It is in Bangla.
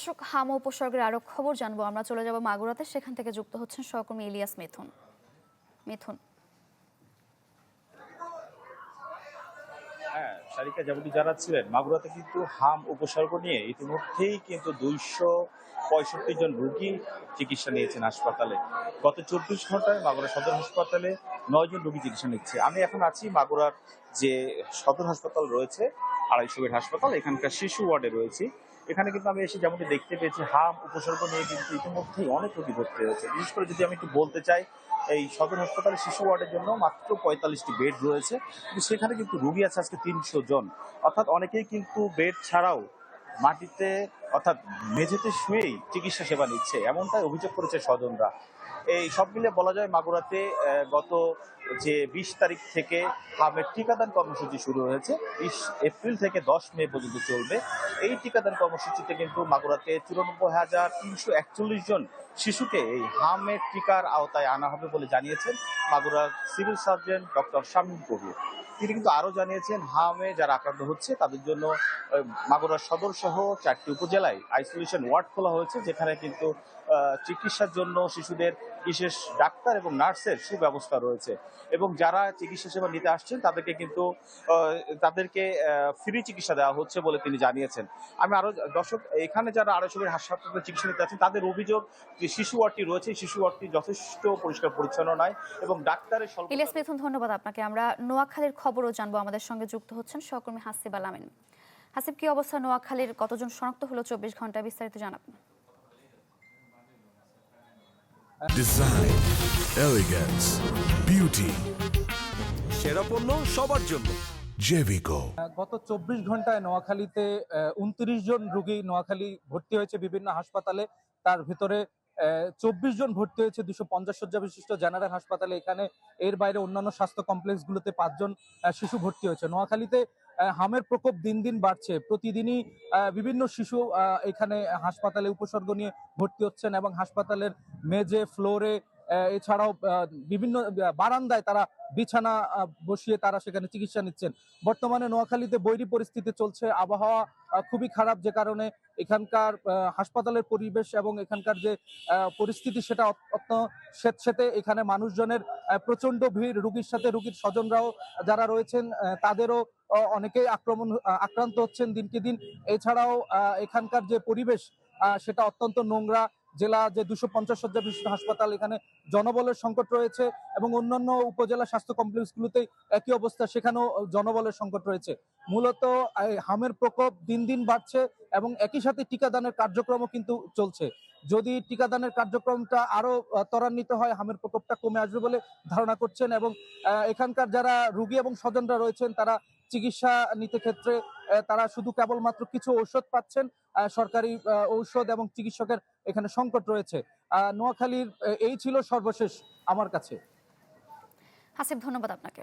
দর্শক, হাম উপসর্গের আরো খবর জানবো আমরা। চলে যাব মাগুরাতে, সেখান থেকে যুক্ত হচ্ছেন সহকর্মী ইলিয়াস মিথুন। মিথুন, হ্যাঁ, শারিকা যেমনটি জানাচ্ছিলেন, মাগুরাতে কিন্তু হাম উপসর্গ নিয়ে ইতিমধ্যেই কিন্তু 265 জন রোগী চিকিৎসা নিয়েছেন হাসপাতালে। গত 24 ঘন্টায় মাগুরা সদর হাসপাতালে 9 জন রোগী চিকিৎসা নিচ্ছে। আমি এখন আছি মাগুরার যে সদর হাসপাতাল রয়েছে, 250 বেড হাসপাতাল, এখানকার শিশু ওয়ার্ডে রয়েছি। এখানে কিন্তু আমি এসে যেমনটি দেখতে পেয়েছি, হাম উপসর্গ নিয়ে কিন্তু ইতিমধ্যেই অনেক রোগী ভর্তি হয়েছে। বিশেষ করে যদি আমি একটু বলতে চাই, এই সদর হাসপাতালে শিশু ওয়ার্ডের জন্য মাত্র 45টি বেড রয়েছে, কিন্তু সেখানে কিন্তু রোগী আছে আজকে 300 জন। অর্থাৎ অনেকেই কিন্তু বেড ছাড়াও মাটিতে অর্থাৎ মেঝেতে শুয়েই চিকিৎসা সেবা নিচ্ছে, এমনটাই অভিযোগ করেছে স্বজনরা। এই সব মিলে বলা যায় মাগুরাতে গত যে 20 তারিখ থেকে হামের টিকাদান কর্মসূচি শুরু হয়েছে, 20 এপ্রিল থেকে 10 মে পর্যন্ত চলবে। এই টিকাদান কর্মসূচিতে কিন্তু মাগুরাতে 94,341 জন শিশুকে এই হামের টিকার আওতায় আনা হবে বলে জানিয়েছেন মাগুরার সিভিল সার্জন ডক্টর শামীম কবির। তিনি কিন্তু আরো জানিয়েছেন, হামে যারা আক্রান্ত হচ্ছে তাদের জন্য মাগুরা সদর সহ 4টি উপজেলায় আইসোলেশন ওয়ার্ড খোলা হয়েছে, যেখানে কিন্তু চিকিৎসার জন্য শিশুদের বিশেষ ডাক্তার এবং নার্সের সুব্যবস্থা রয়েছে। এবং যারা চিকিৎসা সেবা নিতে আসছেন তাদেরকে ফ্রি চিকিৎসা দেওয়া হচ্ছে বলে তিনি জানিয়েছেন। আমি আরো দর্শক, এখানে যারা 250 বেড হাসপাতালে চিকিৎসা নিতে আছেন তাদের অভিযোগ যে শিশু ওয়ার্ডটি রয়েছে, শিশু ওয়ার্ডটি যথেষ্ট পরিষ্কার পরিচ্ছন্ন নয় এবং ডাক্তারের ইলিয়াস মিথুন, ধন্যবাদ আপনাকে। আমরা নোয়াখালীর খবরও জানবো, আমাদের সঙ্গে যুক্ত হচ্ছেন সহকর্মী হাসিব আল আমিন। হাসিব, কি অবস্থা নোয়াখালীর? কতজন শনাক্ত হলো 24 ঘন্টায়? বিস্তারিত জানাবেন। ডিজাইন, এলিগেন্স, বিউটি, সেরা পণ্য সবার জন্য জেভিকো। গত 24 ঘন্টায় নোয়াখালীতে 29 জন রোগী নোয়াখালী ভর্তি হয়েছে বিভিন্ন হাসপাতালে। তার ভিতরে 24 জন ভর্তি হয়েছে 250 শয্যা বিশিষ্ট জেনারেল হাসপাতালে। এখানে এর বাইরে অন্যান্য স্বাস্থ্য কমপ্লেক্সগুলোতে 5 জন শিশু ভর্তি হয়েছে। নোয়াখালীতে হামের প্রকোপ দিন দিন বাড়ছে। প্রতিদিনই বিভিন্ন শিশু এখানে হাসপাতালে উপসর্গ নিয়ে ভর্তি হচ্ছেন এবং হাসপাতালের মেঝে, ফ্লোরে, এছাড়াও বিভিন্ন বারান্দায় তারা বিছানা বসিয়ে তারা সেখানে চিকিৎসা নিচ্ছেন। বর্তমানে নোয়াখালীতে বৈরী পরিস্থিতি চলছে, আবহাওয়া খুবই খারাপ, যে কারণে এখানকার হাসপাতালের পরিবেশ এবং এখানকার যে পরিস্থিতি সেটা অত্যন্ত স্যাঁতসেঁতে। এখানে মানুষজনের প্রচন্ড ভিড়, রোগীর সাথে রোগীর স্বজনরাও যারা রয়েছেন তাদেরও অনেকেই আক্রান্ত হচ্ছেন দিনকে দিন। এছাড়াও এখানকার যে পরিবেশ সেটা অত্যন্ত নোংরা। জেলা যে 250 শয্যা বিশিষ্ট হাসপাতাল, এখানে জনবলের সংকট রয়েছে এবং অন্যান্য উপজেলা স্বাস্থ্য কমপ্লেক্সগুলোতে একই অবস্থা, সেখানেও জনবলের সংকট রয়েছে। মূলত হামের প্রকোপ দিন দিন বাড়ছে এবং একই সাথে টিকাদানের কার্যক্রমও কিন্তু চলছে। যদি টিকাদানের কার্যক্রমটা আরো ত্বরান্বিত হয়, হামের প্রকোপটা কমে আসবে বলে ধারণা করছেন এবং এখানকার যারা রোগী এবং স্বজনরা রয়েছেন তারা চিকিৎসা নিতে ক্ষেত্রে তারা শুধু কেবলমাত্র কিছু ঔষধ পাচ্ছেন। সরকারি ঔষধ এবং চিকিৎসকের এখানে সংকট রয়েছে। নোয়াখালীর এই ছিল সর্বশেষ আমার কাছে। হাসিব, ধন্যবাদ আপনাকে।